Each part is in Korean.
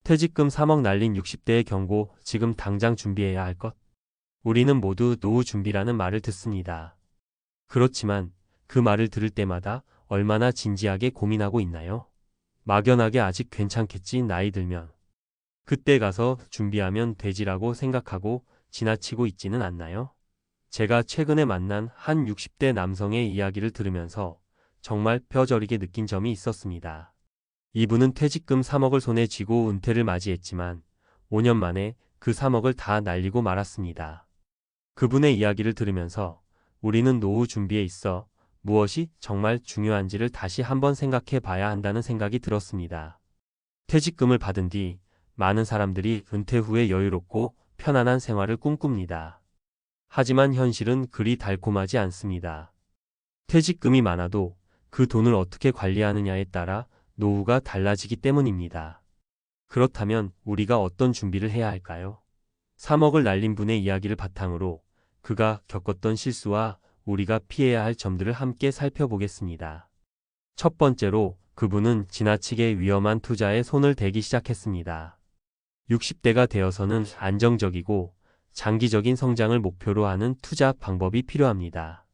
퇴직금 3억 날린 60대의 경고, 지금 당장 준비해야 할 것. 우리는 모두 노후 준비라는 말을 듣습니다. 그렇지만 그 말을 들을 때마다 얼마나 진지하게 고민하고 있나요? 막연하게 아직 괜찮겠지, 나이 들면. 그때 가서 준비하면 되지라고 생각하고 지나치고 있지는 않나요? 제가 최근에 만난 한 60대 남성의 이야기를 들으면서 정말 뼈저리게 느낀 점이 있었습니다. 이분은 퇴직금 3억을 손에 쥐고 은퇴를 맞이했지만 5년 만에 그 3억을 다 날리고 말았습니다. 그분의 이야기를 들으면서 우리는 노후 준비에 있어 무엇이 정말 중요한지를 다시 한번 생각해 봐야 한다는 생각이 들었습니다. 퇴직금을 받은 뒤 많은 사람들이 은퇴 후에 여유롭고 편안한 생활을 꿈꿉니다. 하지만 현실은 그리 달콤하지 않습니다. 퇴직금이 많아도 그 돈을 어떻게 관리하느냐에 따라 노후가 달라지기 때문입니다. 그렇다면 우리가 어떤 준비를 해야 할까요? 3억을 날린 분의 이야기를 바탕으로 그가 겪었던 실수와 우리가 피해야 할 점들을 함께 살펴보겠습니다. 첫 번째로 그분은 지나치게 위험한 투자에 손을 대기 시작했습니다. 60대가 되어서는 안정적이고 장기적인 성장을 목표로 하는 투자 방법이 필요합니다.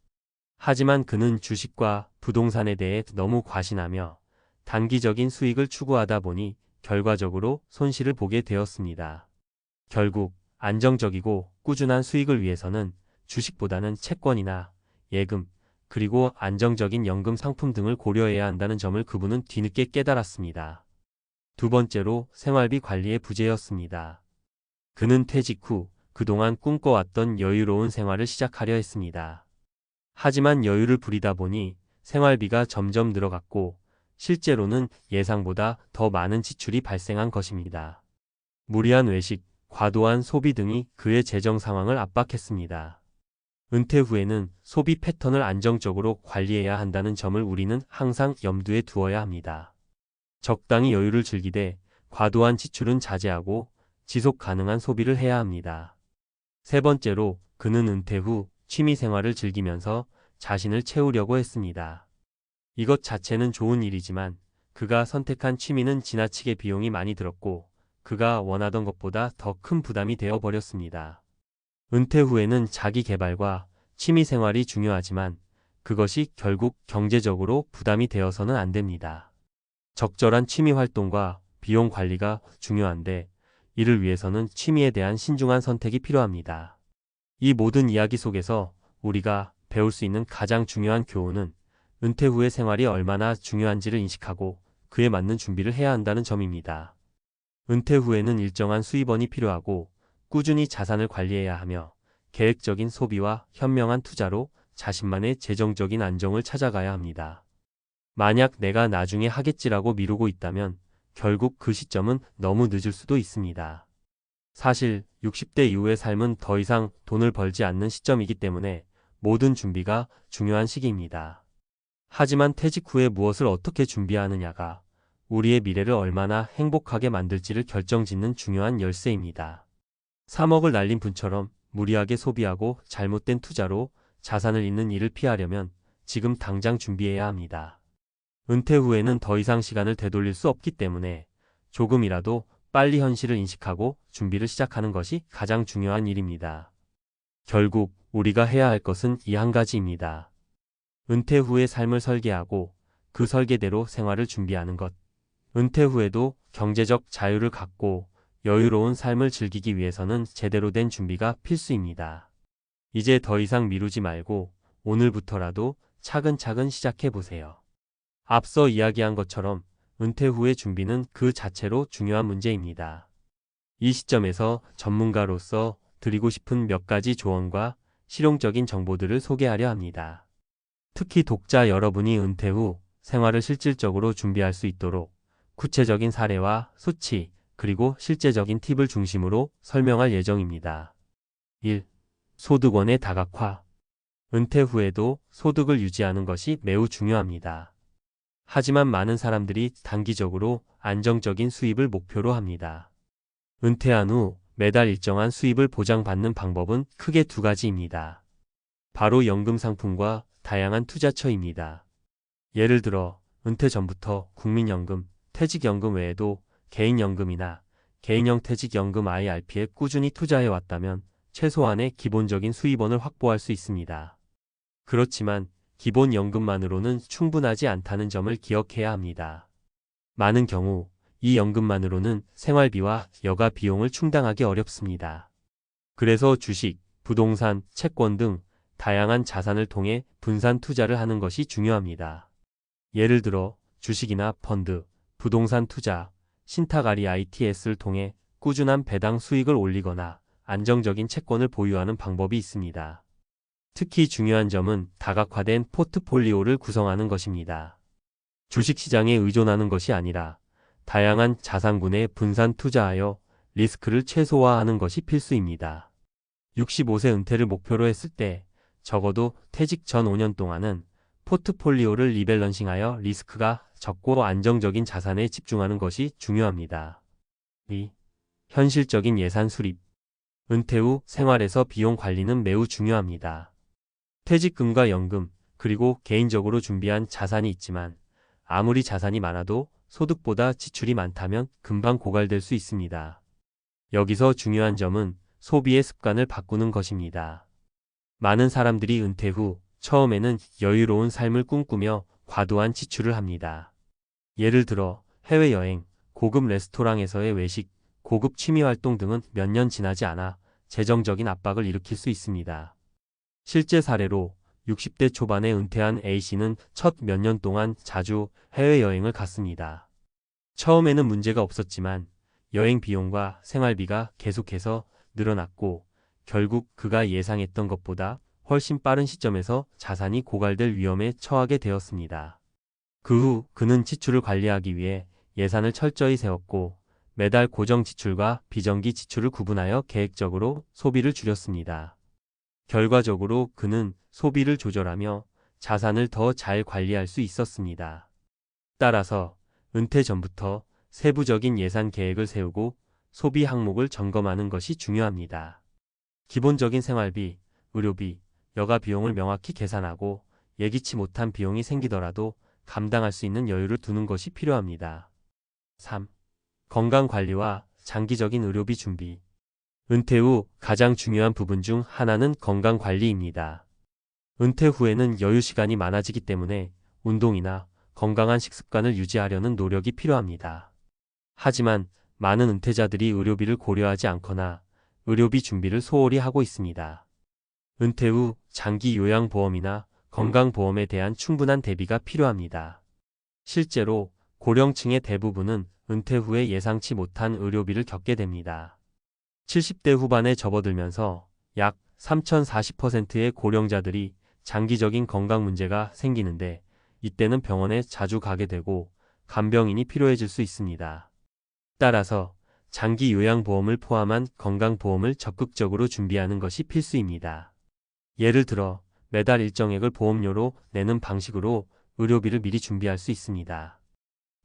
하지만 그는 주식과 부동산에 대해 너무 과신하며 단기적인 수익을 추구하다 보니 결과적으로 손실을 보게 되었습니다. 결국 안정적이고 꾸준한 수익을 위해서는 주식보다는 채권이나 예금, 그리고 안정적인 연금 상품 등을 고려해야 한다는 점을 그분은 뒤늦게 깨달았습니다. 두 번째로 생활비 관리의 부재였습니다. 그는 퇴직 후 그동안 꿈꿔왔던 여유로운 생활을 시작하려 했습니다. 하지만 여유를 부리다 보니 생활비가 점점 늘어갔고 실제로는 예상보다 더 많은 지출이 발생한 것입니다. 무리한 외식, 과도한 소비 등이 그의 재정 상황을 압박했습니다. 은퇴 후에는 소비 패턴을 안정적으로 관리해야 한다는 점을 우리는 항상 염두에 두어야 합니다. 적당히 여유를 즐기되 과도한 지출은 자제하고 지속 가능한 소비를 해야 합니다. 세 번째로 그는 은퇴 후 취미 생활을 즐기면서 자신을 채우려고 했습니다. 이것 자체는 좋은 일이지만 그가 선택한 취미는 지나치게 비용이 많이 들었고 그가 원하던 것보다 더 큰 부담이 되어 버렸습니다. 은퇴 후에는 자기 개발과 취미 생활이 중요하지만 그것이 결국 경제적으로 부담이 되어서는 안 됩니다. 적절한 취미 활동과 비용 관리가 중요한데 이를 위해서는 취미에 대한 신중한 선택이 필요합니다. 이 모든 이야기 속에서 우리가 배울 수 있는 가장 중요한 교훈은 은퇴 후의 생활이 얼마나 중요한지를 인식하고 그에 맞는 준비를 해야 한다는 점입니다. 은퇴 후에는 일정한 수입원이 필요하고 꾸준히 자산을 관리해야 하며 계획적인 소비와 현명한 투자로 자신만의 재정적인 안정을 찾아가야 합니다. 만약 내가 나중에 하겠지라고 미루고 있다면 결국 그 시점은 너무 늦을 수도 있습니다. 사실 60대 이후의 삶은 더 이상 돈을 벌지 않는 시점이기 때문에 모든 준비가 중요한 시기입니다. 하지만 퇴직 후에 무엇을 어떻게 준비하느냐가 우리의 미래를 얼마나 행복하게 만들지를 결정짓는 중요한 열쇠입니다. 3억을 날린 분처럼 무리하게 소비하고 잘못된 투자로 자산을 잃는 일을 피하려면 지금 당장 준비해야 합니다. 은퇴 후에는 더 이상 시간을 되돌릴 수 없기 때문에 조금이라도 빨리 현실을 인식하고 준비를 시작하는 것이 가장 중요한 일입니다. 결국 우리가 해야 할 것은 이 한 가지입니다. 은퇴 후의 삶을 설계하고 그 설계대로 생활을 준비하는 것. 은퇴 후에도 경제적 자유를 갖고 여유로운 삶을 즐기기 위해서는 제대로 된 준비가 필수입니다. 이제 더 이상 미루지 말고 오늘부터라도 차근차근 시작해 보세요. 앞서 이야기한 것처럼 은퇴 후의 준비는 그 자체로 중요한 문제입니다. 이 시점에서 전문가로서 드리고 싶은 몇 가지 조언과 실용적인 정보들을 소개하려 합니다. 특히 독자 여러분이 은퇴 후 생활을 실질적으로 준비할 수 있도록 구체적인 사례와 수치, 그리고 실제적인 팁을 중심으로 설명할 예정입니다. 1. 소득원의 다각화. 은퇴 후에도 소득을 유지하는 것이 매우 중요합니다. 하지만 많은 사람들이 단기적으로 안정적인 수입을 목표로 합니다. 은퇴한 후 매달 일정한 수입을 보장받는 방법은 크게 두 가지입니다. 바로 연금 상품과 다양한 투자처입니다. 예를 들어 은퇴 전부터 국민연금, 퇴직연금 외에도 개인연금이나 개인형 퇴직연금 IRP에 꾸준히 투자해 왔다면 최소한의 기본적인 수입원을 확보할 수 있습니다. 그렇지만 기본 연금만으로는 충분하지 않다는 점을 기억해야 합니다. 많은 경우 이 연금만으로는 생활비와 여가 비용을 충당하기 어렵습니다. 그래서 주식, 부동산, 채권 등 다양한 자산을 통해 분산 투자를 하는 것이 중요합니다. 예를 들어 주식이나 펀드, 부동산 투자, 신탁 REITS를 통해 꾸준한 배당 수익을 올리거나 안정적인 채권을 보유하는 방법이 있습니다. 특히 중요한 점은 다각화된 포트폴리오를 구성하는 것입니다. 주식시장에 의존하는 것이 아니라 다양한 자산군에 분산 투자하여 리스크를 최소화하는 것이 필수입니다. 65세 은퇴를 목표로 했을 때 적어도 퇴직 전 5년 동안은 포트폴리오를 리밸런싱하여 리스크가 적고 안정적인 자산에 집중하는 것이 중요합니다. 2. 현실적인 예산 수립. 은퇴 후 생활에서 비용 관리는 매우 중요합니다. 퇴직금과 연금, 그리고 개인적으로 준비한 자산이 있지만 아무리 자산이 많아도 소득보다 지출이 많다면 금방 고갈될 수 있습니다. 여기서 중요한 점은 소비의 습관을 바꾸는 것입니다. 많은 사람들이 은퇴 후 처음에는 여유로운 삶을 꿈꾸며 과도한 지출을 합니다. 예를 들어 해외여행, 고급 레스토랑에서의 외식, 고급 취미활동 등은 몇 년 지나지 않아 재정적인 압박을 일으킬 수 있습니다. 실제 사례로 60대 초반에 은퇴한 A씨는 첫 몇 년 동안 자주 해외여행을 갔습니다. 처음에는 문제가 없었지만 여행 비용과 생활비가 계속해서 늘어났고 결국 그가 예상했던 것보다 훨씬 빠른 시점에서 자산이 고갈될 위험에 처하게 되었습니다. 그 후 그는 지출을 관리하기 위해 예산을 철저히 세웠고 매달 고정 지출과 비정기 지출을 구분하여 계획적으로 소비를 줄였습니다. 결과적으로 그는 소비를 조절하며 자산을 더 잘 관리할 수 있었습니다. 따라서 은퇴 전부터 세부적인 예산 계획을 세우고 소비 항목을 점검하는 것이 중요합니다. 기본적인 생활비, 의료비, 여가 비용을 명확히 계산하고 예기치 못한 비용이 생기더라도 감당할 수 있는 여유를 두는 것이 필요합니다. 3. 건강관리와 장기적인 의료비 준비. 은퇴 후 가장 중요한 부분 중 하나는 건강관리입니다. 은퇴 후에는 여유 시간이 많아지기 때문에 운동이나 건강한 식습관을 유지하려는 노력이 필요합니다. 하지만 많은 은퇴자들이 의료비를 고려하지 않거나 의료비 준비를 소홀히 하고 있습니다. 은퇴 후 장기 요양보험이나 건강보험에 대한 충분한 대비가 필요합니다. 실제로 고령층의 대부분은 은퇴 후에 예상치 못한 의료비를 겪게 됩니다. 70대 후반에 접어들면서 약 3040%의 고령자들이 장기적인 건강 문제가 생기는데 이때는 병원에 자주 가게 되고 간병인이 필요해질 수 있습니다. 따라서 장기 요양보험을 포함한 건강보험을 적극적으로 준비하는 것이 필수입니다. 예를 들어 매달 일정액을 보험료로 내는 방식으로 의료비를 미리 준비할 수 있습니다.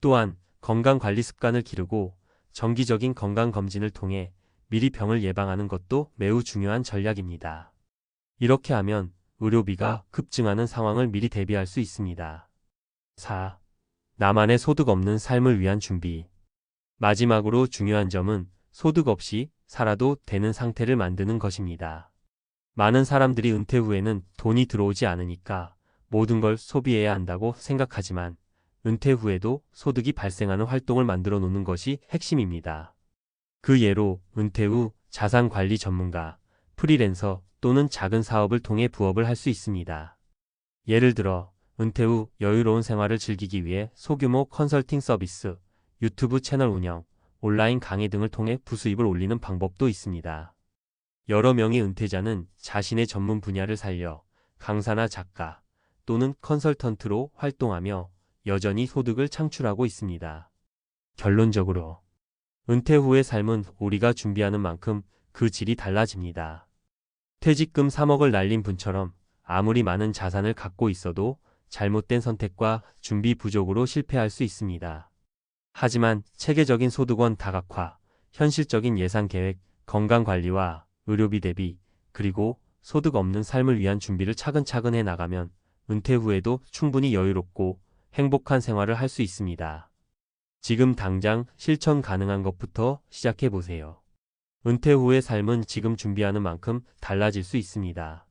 또한 건강관리 습관을 기르고 정기적인 건강검진을 통해 미리 병을 예방하는 것도 매우 중요한 전략입니다. 이렇게 하면 의료비가 급증하는 상황을 미리 대비할 수 있습니다. 4. 나만의 소득 없는 삶을 위한 준비. 마지막으로 중요한 점은 소득 없이 살아도 되는 상태를 만드는 것입니다. 많은 사람들이 은퇴 후에는 돈이 들어오지 않으니까 모든 걸 소비해야 한다고 생각하지만 은퇴 후에도 소득이 발생하는 활동을 만들어 놓는 것이 핵심입니다. 그 예로 은퇴 후 자산관리 전문가, 프리랜서 또는 작은 사업을 통해 부업을 할 수 있습니다. 예를 들어 은퇴 후 여유로운 생활을 즐기기 위해 소규모 컨설팅 서비스, 유튜브 채널 운영, 온라인 강의 등을 통해 부수입을 올리는 방법도 있습니다. 여러 명의 은퇴자는 자신의 전문 분야를 살려 강사나 작가 또는 컨설턴트로 활동하며 여전히 소득을 창출하고 있습니다. 결론적으로 은퇴 후의 삶은 우리가 준비하는 만큼 그 질이 달라집니다. 퇴직금 3억을 날린 분처럼 아무리 많은 자산을 갖고 있어도 잘못된 선택과 준비 부족으로 실패할 수 있습니다. 하지만 체계적인 소득원 다각화, 현실적인 예산 계획, 건강관리와 의료비 대비, 그리고 소득 없는 삶을 위한 준비를 차근차근 해 나가면 은퇴 후에도 충분히 여유롭고 행복한 생활을 할 수 있습니다. 지금 당장 실천 가능한 것부터 시작해 보세요. 은퇴 후의 삶은 지금 준비하는 만큼 달라질 수 있습니다.